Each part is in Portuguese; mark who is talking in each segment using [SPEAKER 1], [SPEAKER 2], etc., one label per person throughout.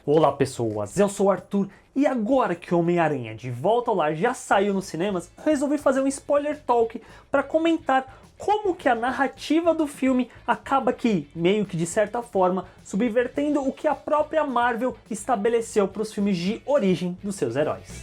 [SPEAKER 1] Olá pessoas, eu sou o Arthur e agora que Homem-Aranha de Volta ao Lar já saiu nos cinemas, resolvi fazer um spoiler talk para comentar como que a narrativa do filme acaba aqui, meio que de certa forma, subvertendo o que a própria Marvel estabeleceu para os filmes de origem dos seus heróis.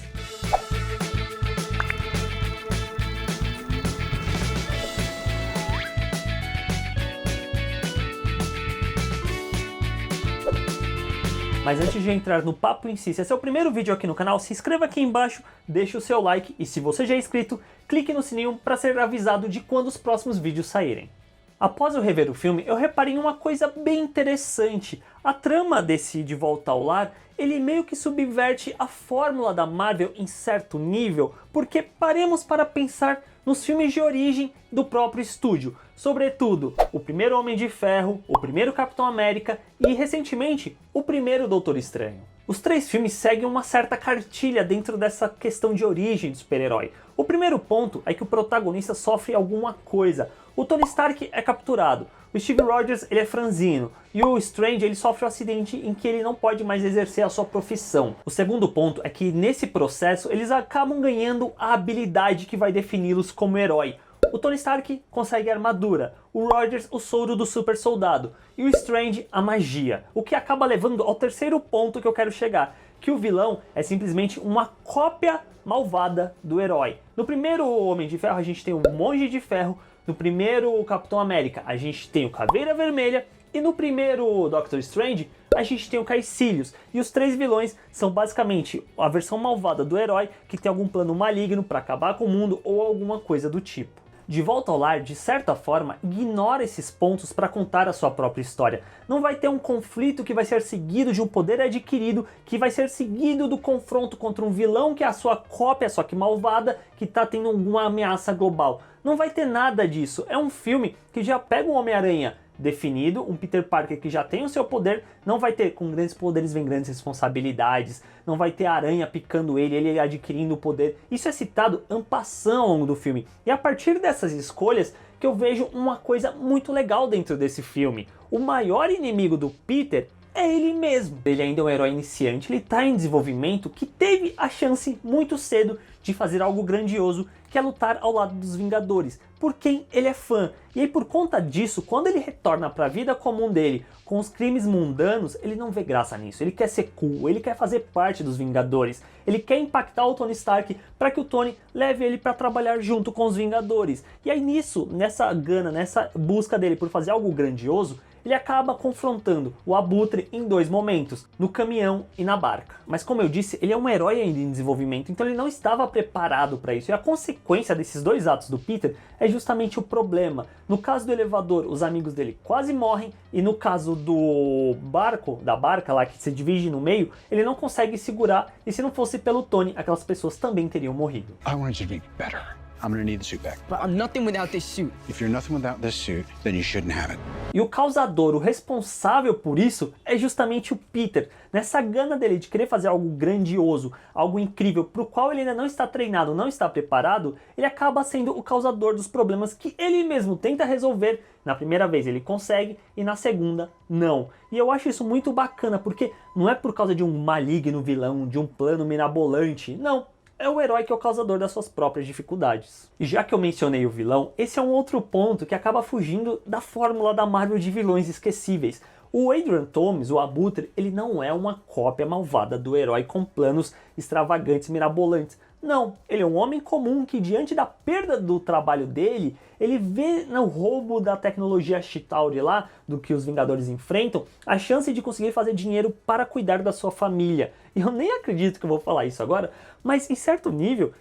[SPEAKER 1] Mas antes de entrar no papo em si, se esse é o primeiro vídeo aqui no canal, se inscreva aqui embaixo, deixe o seu like e se você já é inscrito, clique no sininho para ser avisado de quando os próximos vídeos saírem. Após eu rever o filme, eu reparei em uma coisa bem interessante. A trama desse De Volta ao Lar, ele meio que subverte a fórmula da Marvel em certo nível, porque paremos para pensar nos filmes de origem do próprio estúdio, sobretudo o primeiro Homem de Ferro, o primeiro Capitão América e recentemente o primeiro Doutor Estranho. Os três filmes seguem uma certa cartilha dentro dessa questão de origem do super-herói. O primeiro ponto é que o protagonista sofre alguma coisa. O Tony Stark é capturado, o Steve Rogers ele é franzino e o Strange ele sofre um acidente em que ele não pode mais exercer a sua profissão. O segundo ponto é que nesse processo eles acabam ganhando a habilidade que vai defini-los como herói. O Tony Stark consegue a armadura, o Rogers o soro do super soldado e o Strange a magia. O que acaba levando ao terceiro ponto que eu quero chegar, que o vilão é simplesmente uma cópia malvada do herói. No primeiro Homem de Ferro a gente tem o Monge de Ferro, no primeiro Capitão América a gente tem o Caveira Vermelha e no primeiro Doctor Strange a gente tem o Caecilius. E os três vilões são basicamente a versão malvada do herói que tem algum plano maligno para acabar com o mundo ou alguma coisa do tipo. De Volta ao Lar, de certa forma, ignora esses pontos para contar a sua própria história. Não vai ter um conflito que vai ser seguido de um poder adquirido, que vai ser seguido do confronto contra um vilão que é a sua cópia, só que malvada, que está tendo alguma ameaça global. Não vai ter nada disso. É um filme que já pega um Homem-Aranha definido, um Peter Parker que já tem o seu poder, não vai ter, com grandes poderes vem grandes responsabilidades, não vai ter a aranha picando ele adquirindo o poder. Isso é citado en passant ao longo do filme. E a partir dessas escolhas que eu vejo uma coisa muito legal dentro desse filme. O maior inimigo do Peter é ele mesmo. Ele ainda é um herói iniciante, ele está em desenvolvimento, que teve a chance muito cedo de fazer algo grandioso, que é lutar ao lado dos Vingadores, por quem ele é fã. E aí por conta disso, quando ele retorna para a vida comum dele, com os crimes mundanos, ele não vê graça nisso. Ele quer ser cool, ele quer fazer parte dos Vingadores, ele quer impactar o Tony Stark para que o Tony leve ele para trabalhar junto com os Vingadores. E aí nisso, nessa gana, nessa busca dele por fazer algo grandioso, ele acaba confrontando o Abutre em dois momentos, no caminhão e na barca. Mas como eu disse, ele é um herói ainda em desenvolvimento, então ele não estava preparado para isso. E a consequência desses dois atos do Peter é justamente o problema. No caso do elevador, os amigos dele quase morrem, e no caso do barco, da barca lá que se divide no meio, ele não consegue segurar, e se não fosse pelo Tony, aquelas pessoas também teriam morrido.
[SPEAKER 2] I want you to be better. I'm gonna need the suit back.
[SPEAKER 3] But I'm nothing without this suit.
[SPEAKER 2] If you're nothing without this suit, then you shouldn't have it.
[SPEAKER 1] E o causador, o responsável por isso, é justamente o Peter. Nessa gana dele de querer fazer algo grandioso, algo incrível, para o qual ele ainda não está treinado, não está preparado, ele acaba sendo o causador dos problemas que ele mesmo tenta resolver. Na primeira vez ele consegue e na segunda não. E eu acho isso muito bacana, porque não é por causa de um maligno vilão, de um plano mirabolante, não. É o herói que é o causador das suas próprias dificuldades. E já que eu mencionei o vilão, esse é um outro ponto que acaba fugindo da fórmula da Marvel de vilões esquecíveis. O Adrian Toomes, o Abutre, ele não é uma cópia malvada do herói com planos extravagantes, mirabolantes. Não, ele é um homem comum que diante da perda do trabalho dele, ele vê no roubo da tecnologia Chitauri lá, do que os Vingadores enfrentam, a chance de conseguir fazer dinheiro para cuidar da sua família. E eu nem acredito que eu vou falar isso agora, mas em certo nível,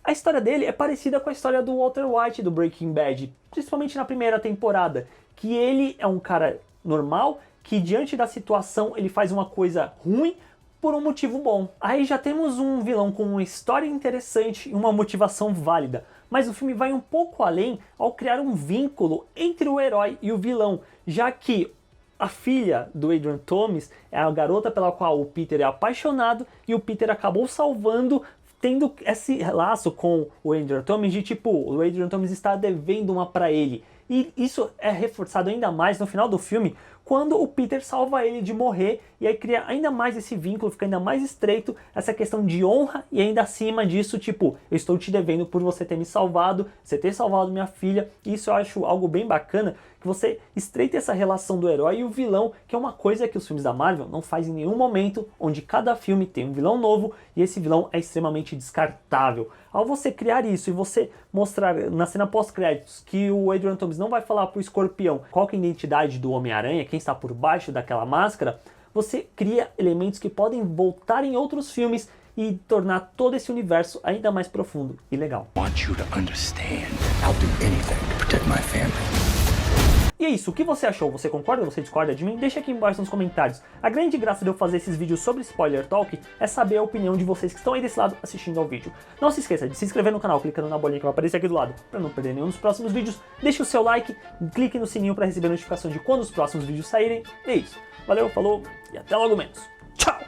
[SPEAKER 1] a história dele é parecida com a história do Walter White do Breaking Bad, principalmente na primeira temporada, que ele é um cara normal, que diante da situação ele faz uma coisa ruim, por um motivo bom. Aí já temos um vilão com uma história interessante e uma motivação válida, mas o filme vai um pouco além ao criar um vínculo entre o herói e o vilão, já que a filha do Adrian Toomes é a garota pela qual o Peter é apaixonado e o Peter acabou salvando, tendo esse laço com o Adrian Toomes de tipo, o Adrian Toomes está devendo uma pra ele. E isso é reforçado ainda mais no final do filme, quando o Peter salva ele de morrer, e aí cria ainda mais esse vínculo, fica ainda mais estreito, essa questão de honra, e ainda acima disso, tipo, eu estou te devendo por você ter me salvado, você ter salvado minha filha. E isso eu acho algo bem bacana, que você estreita essa relação do herói e o vilão, que é uma coisa que os filmes da Marvel não fazem em nenhum momento, onde cada filme tem um vilão novo, e esse vilão é extremamente descartável. Ao você criar isso e você mostrar na cena pós-créditos que o Adrian Thomas não vai falar pro Escorpião qual que é a identidade do Homem-Aranha, quem está por baixo daquela máscara, você cria elementos que podem voltar em outros filmes e tornar todo esse universo ainda mais profundo e legal.
[SPEAKER 2] I want you to understand. I'll do anything to protect my family.
[SPEAKER 1] E é isso, o que você achou? Você concorda? Você discorda de mim? Deixa aqui embaixo nos comentários. A grande graça de eu fazer esses vídeos sobre Spoiler Talk é saber a opinião de vocês que estão aí desse lado assistindo ao vídeo. Não se esqueça de se inscrever no canal clicando na bolinha que vai aparecer aqui do lado para não perder nenhum dos próximos vídeos. Deixe o seu like, clique no sininho para receber notificação de quando os próximos vídeos saírem. E é isso. Valeu, falou e até logo menos. Tchau!